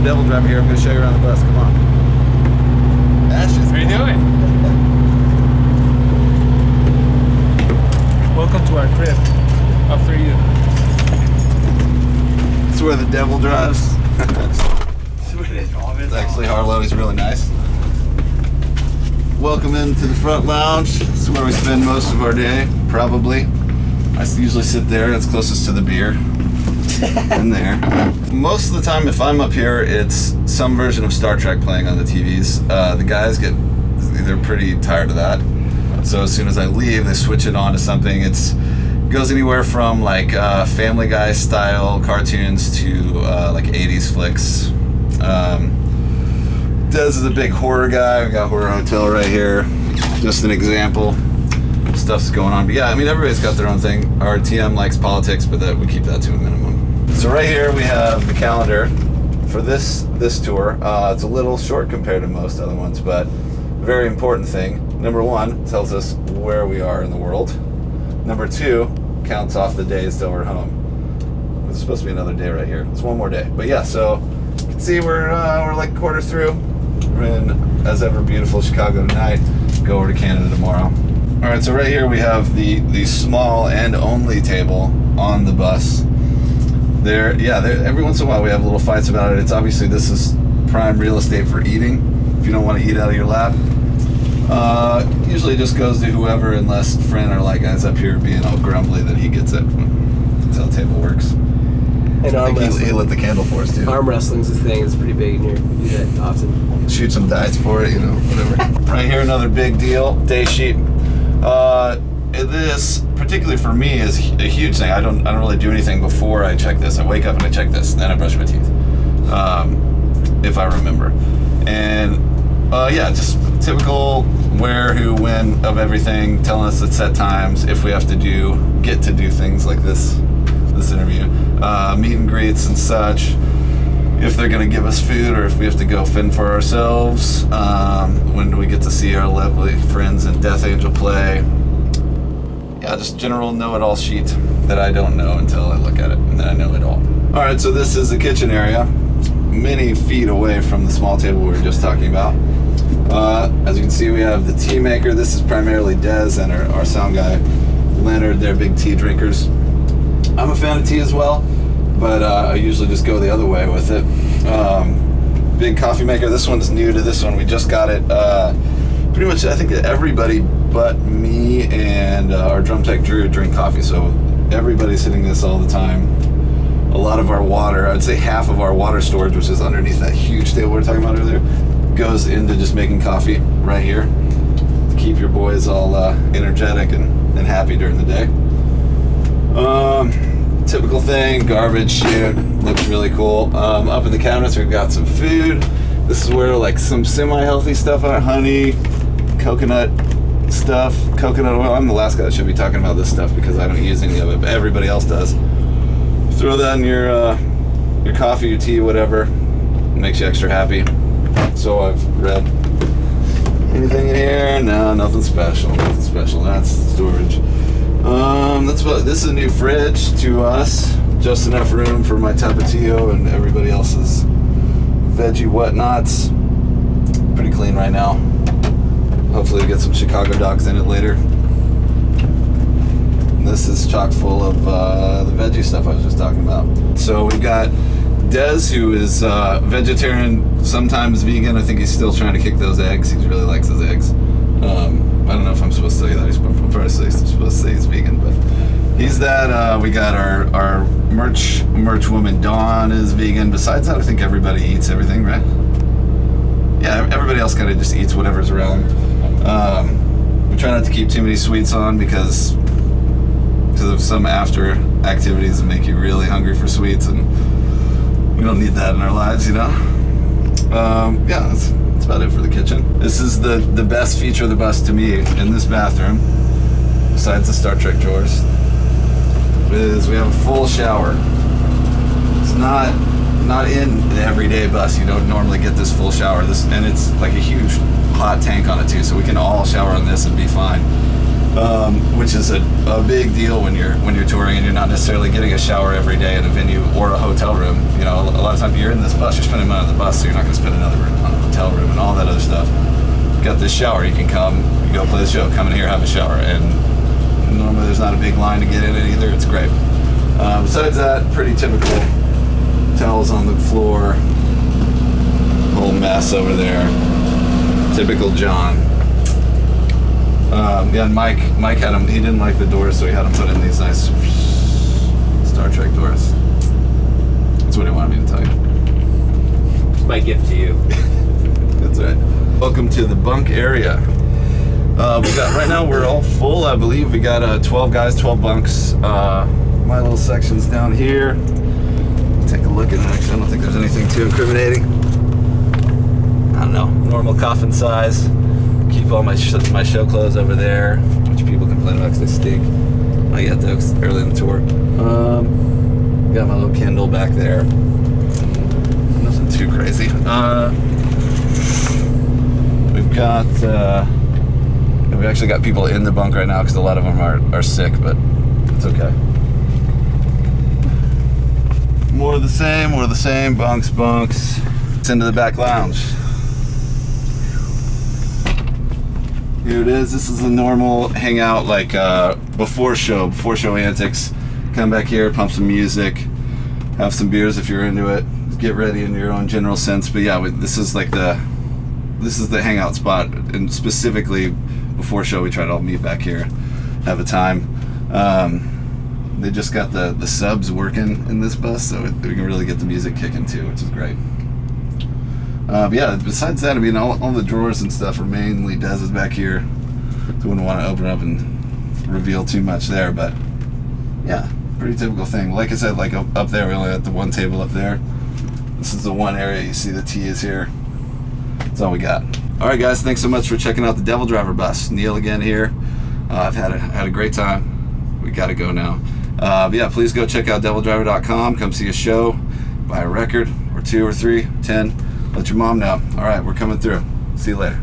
DevilDriver here. I'm going to show you around the bus. Come on. That's just How you doing? Welcome to our crib. After you. It's where the devil drives. It's actually Harlow. He's really nice. Welcome into the front lounge. This is where we spend most of our day, probably. I usually sit there. It's closest to the beer. In there. Most of the time, if I'm up here, it's some version of Star Trek playing on the TVs. The guys they're pretty tired of that. So as soon as I leave, they switch it on to something. It goes anywhere from like Family Guy style cartoons to like 80s flicks. Des is a big horror guy. We got Horror Hotel right here. Just an example. Stuff's going on. But yeah, I mean, everybody's got their own thing. Our TM likes politics, but we keep that to a minimum. So right here we have the calendar for this tour. It's a little short compared to most other ones, but very important thing. Number one, tells us where we are in the world. Number two, counts off the days till we're home. There's supposed to be another day right here. It's one more day. But yeah, so you can see we're like a quarter through. We're in, as ever, beautiful Chicago tonight. Go over to Canada tomorrow. All right, so right here we have the small and only table on the bus. Every once in a while we have little fights about it. It's obviously, this is prime real estate for eating. If you don't want to eat out of your lap, usually it just goes to whoever, unless Fran or like guys up here being all grumbly that he gets it. That's how the table works. And I think he lit the candle for us too. Arm wrestling's a thing. It's pretty big in here. We do that often. Shoot some dice for it, whatever. Right here, another big deal. Day sheet. This, particularly for me, is a huge thing. I don't really do anything before I check this. I wake up and I check this, then I brush my teeth, if I remember. And just typical where, who, when of everything, telling us at set times if we have to get to do things like this interview, meet and greets and such. If they're going to give us food or if we have to go fend for ourselves. When do we get to see our lovely friends in Death Angel play? Yeah, just general know-it-all sheet that I don't know until I look at it, and then I know it all. All right, so this is the kitchen area, many feet away from the small table we were just talking about. As you can see, we have the tea maker. This is primarily Des and our sound guy, Leonard. They're big tea drinkers. I'm a fan of tea as well, but I usually just go the other way with it. Big coffee maker. This one's new to this one. We just got it. Pretty much, I think that everybody but me and our drum tech Drew drink coffee, so everybody's hitting this all the time. A lot of our water, I'd say half of our water storage, which is underneath that huge table we were talking about earlier, goes into just making coffee right here to keep your boys all energetic and happy during the day. Typical thing, garbage chute, looks really cool. Up in the cabinets we've got some food. This is where like some semi-healthy stuff on honey, coconut stuff, coconut oil. I'm the last guy that should be talking about this stuff because I don't use any of it, but everybody else does. Throw that in your coffee, your tea, whatever. It makes you extra happy. So I've read. Anything in here? No, nothing special. Nothing special. That's storage. This is a new fridge to us. Just enough room for my Tapatio and everybody else's veggie whatnots. Pretty clean right now. Hopefully we get some Chicago dogs in it later. This is chock full of the veggie stuff I was just talking about. So we've got Des, who is vegetarian, sometimes vegan. I think he's still trying to kick those eggs. He really likes his eggs. I don't know if I'm supposed to tell you that. I'm probably supposed to say he's vegan, but he's that. We got our merch woman Dawn is vegan. Besides that, I think everybody eats everything, right? Yeah, everybody else kind of just eats whatever's around. We try not to keep too many sweets on because of some after activities that make you really hungry for sweets, and we don't need that in our lives, That's about it for the kitchen. This is the best feature of the bus to me in this bathroom, besides the Star Trek drawers, is we have a full shower. It's not in the everyday bus. You don't normally get this full shower. And it's like a huge hot tank on it too, so we can all shower on this and be fine. Which is a big deal when you're touring and you're not necessarily getting a shower every day in a venue or a hotel room. A lot of times time you're in this bus, you're spending money on the bus, so you're not going to spend another room on a hotel room and all that other stuff. You got this shower, you can come, you go play the show, come in here, have a shower, and normally there's not a big line to get in it either. It's great. Besides that, pretty typical towels on the floor, whole mess over there. Typical John. Yeah, and Mike had him. He didn't like the doors, so he had him put in these nice Star Trek doors. That's what he wanted me to tell you. It's my gift to you. That's right. Welcome to the bunk area. We got right now. We're all full. I believe we got 12 guys, 12 bunks. My little section's down here. Take a look at it. Actually, I don't think there's anything too incriminating. I don't know. Normal coffin size. Keep all my show clothes over there, which people complain about because they stink. Not yet though, 'cause early in the tour. Got my little Kindle back there. Nothing too crazy. We've got. We actually got people in the bunk right now because a lot of them are sick, but it's okay. More of the same. Bunks. It's into the back lounge. Here it is. This is a normal hangout, like before show antics. Come back here, pump some music, have some beers if you're into it. Get ready in your own general sense. But yeah, this is the hangout spot, and specifically before show we try to all meet back here, have a time. They just got the subs working in this bus, so we can really get the music kicking too, which is great. But yeah, besides that, I mean, all the drawers and stuff are mainly Dez's back here. So I wouldn't want to open up and reveal too much there, but yeah, pretty typical thing. Like I said, like up there, we only got the one table up there. This is the one area you see the T is here. That's all we got. All right, guys, thanks so much for checking out the DevilDriver bus. Neil again here. I've had a great time. We got to go now. But yeah, please go check out DevilDriver.com. Come see a show, buy a record or 2 or 3, 10. Let your mom know. All right, we're coming through. See you later.